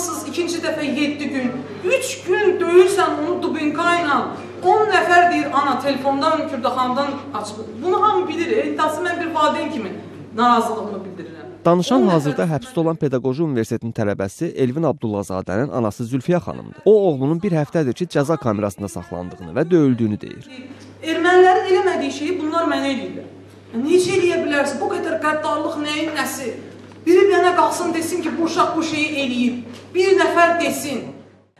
Amansız ikinci dəfə 7 gün, 3 gün döyürsən onu dubinka ilə. 10 nəfər deyir, ana, telefondan, kürdaxandan açılır. Bunu hamı bilir, iddiası mən bir valideyn kimi narazılığımı bildirirəm. Danışan hazırda həbsdə olan Pedaqoji Universitetinin tələbəsi Elvin Abdullahzadənin anası Zülfiyə xanımdır. O, oğlunun bir həftədir ki, cəza kamerasında saxlandığını və döyüldüyünü deyir. Ermənilərin eləmədiyi şeyi bunlar mənə eləyirlər. Necə eləyə bilərsin? Bu qədər qəddarlıq nəyin nəsi? Biri mənə qalsın desin ki, bu uşaq bu şeyi eləyib. Bir nəfər desin.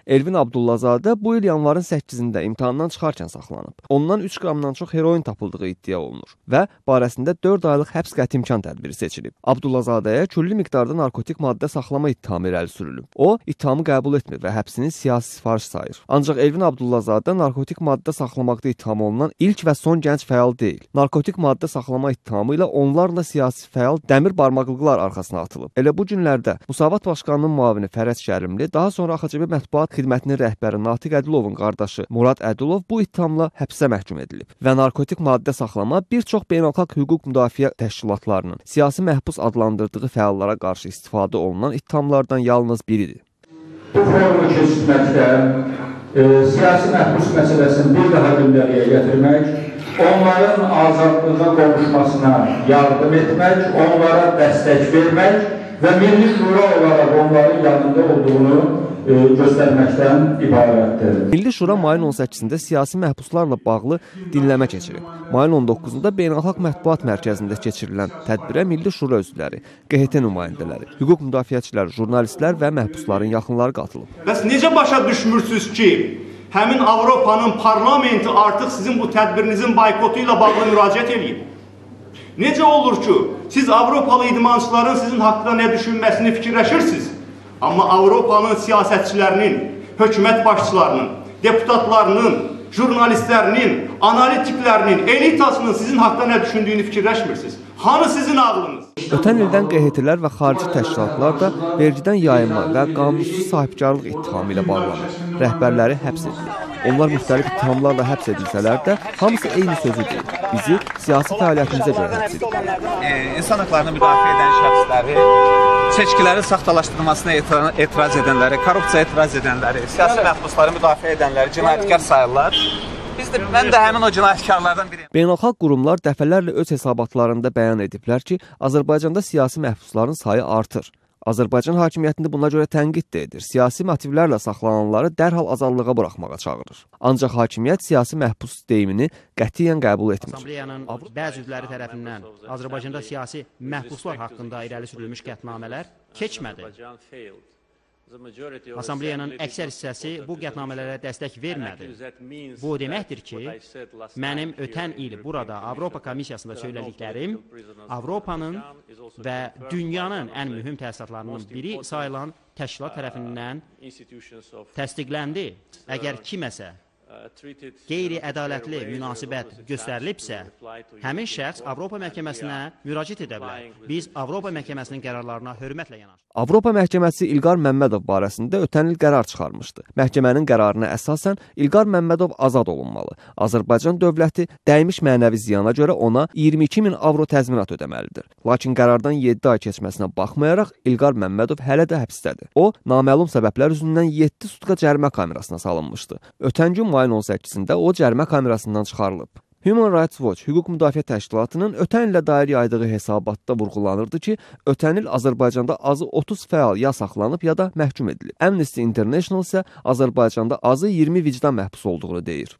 Elvin Abdullahzadə bu il yanvarın 8-də imtahandan çıxarkən saxlanıb. Ondan 3 qramdan çox heroin tapıldığı iddia olunur və barəsində 4 aylıq həbs qəti imkan tədbiri seçilib. Abdullahzadəyə küllü miqdarda narkotik maddə saxlama ittihamı irəli sürülüb. O, ittihamı qəbul etmir və həbsini siyasi sifariş sayır. Ancaq Elvin Abdullahzadə narkotik maddə saxlamaqda ittiham olunan ilk və son gənc fəal deyil. Narkotik maddə saxlama ittihamı ilə onlarla siyasi fəal Dəmir Barmaqlıqlar arxasına atılıb. Elə bu günlərdə Musavat Başqanının müavini Fərəz Şərimli, daha sonra AXC Mətbuat Xidmətinin rəhbəri Natiq Ədilovun qardaşı Murad Ədilov bu ittihamla həbsə məhkum edilib və narkotik maddə saxlama bir çox beynəlxalq hüquq müdafiə təşkilatlarının siyasi məhbus adlandırdığı fəallara qarşı istifadə olunan ittihamlardan yalnız biridir. Bu formu keçirməkdə siyasi məhbus məsələsini bir daha gündəliyə gətirmək, onların azadlığa qovuşmasına yardım etmək, onlara dəstək vermək və Milli Şura olaraq onların yanında olduğunu göstərməkdən ibarətdir. Milli Şura mayın 18-də siyasi məhbuslarla bağlı dinləmə keçirib. Mayın 19-da Beynəlxalq Mətbuat Mərkəzində keçirilən tədbirə Milli Şura üzvləri, QHT nümayəndələri, hüquq müdafiəçiləri, jurnalistlər və məhbusların yaxınları qatılıb. Bəs necə başa düşmürsünüz ki, həmin Avropanın parlamenti artıq sizin bu tədbirinizin boykotu ilə bağlı müraciət edib? Necə olur ki, siz Avropalı idmançıların sizin haqqında nə düşünməsini fikirləşirsiniz? Amma Avropanın siyasətçilərinin, hökumət başçılarının, deputatlarının, jurnalistlərinin, analitiklərinin, elitasının sizin haqqında nə düşündüyünü fikirləşmirsiniz. Hanı sizin ağlınız? Ötən ildən QHT-lər və xarici təşkilatlar da vergidən yayınma və qanunsuz sahibkarlıq ittihamı ilə bağlanır. Rəhbərləri həbs edilir. Onlar müxtəlif ittihamlarla həbs edilsələr də hamısı eyni sözü deyil. Bizi siyasi fəaliyyətimizə görə həbs edilir. İnsan hüquqlarını müdafiə edən şəxsləri, seçkilərin saxtalaşdırılmasına etiraz edənləri, korrupsiya etiraz edənləri, siyasi məhbusları müdafiə edənləri cinayətkar sayırlar. Mən də həmin o cinayətkarlardan biriyim. Beynəlxalq qurumlar dəfələrlə öz hesabatlarında bəyan ediblər ki, Azərbaycanda siyasi məhbusların sayı artır. Azərbaycan hakimiyyətində buna görə tənqid də edir. Siyasi motivlərlə saxlananları dərhal azadlığa buraxmağa çağırır. Ancaq hakimiyyət siyasi məhbus deyimini qətiyyən qəbul etmir. Assambleyanın bəzi üzvləri tərəfindən Azərbaycanda siyasi məhbuslar haqqında irəli sürülmüş qətnamələr keçmədi. Assambleyanın əksər hissəsi bu qətnamələrə dəstək vermədi. Bu deməkdir ki, mənim ötən il burada Avropa Komissiyasında söylədiklərim Avropanın və dünyanın ən mühüm təsisatlarının biri sayılan təşkilat tərəfindən təsdiqləndi. Əgər kiməsə qeyri-ədalətli münasibət göstərilibsə, həmin şəxs Avropa məhkəməsinə müraciət edə bilər. Biz Avropa məhkəməsinin qərarlarına hörmətlə yanaşırıq. Avropa məhkəməsi İlqar Məmmədov barəsində ötən il qərar çıxarmışdı. Məhkəmənin qərarına əsasən İlqar Məmmədov azad olunmalı. Azərbaycan dövləti dəymiş mənəvi ziyana görə ona 22.000 avro təzminat ödəməlidir. Lakin qərardan 7 ay keçməsinə baxmayaraq İlqar Məmmədov hələ də həbsdədir. O, naməlum səbəblər üzündən 7 sutka cərimə kamerasına salınmışdı. Ötən gün mayın 18-də o cərimə kamerasından çıxarılıb. Human Rights Watch hüquq müdafiə təşkilatının ötən illə dair yaydığı hesabatda vurğulanırdı ki, ötən il Azərbaycanda azı 30 fəal ya saxlanıb, ya da məhkum edilib. Amnesty International isə Azərbaycanda azı 20 vicdan məhbus olduğunu deyir.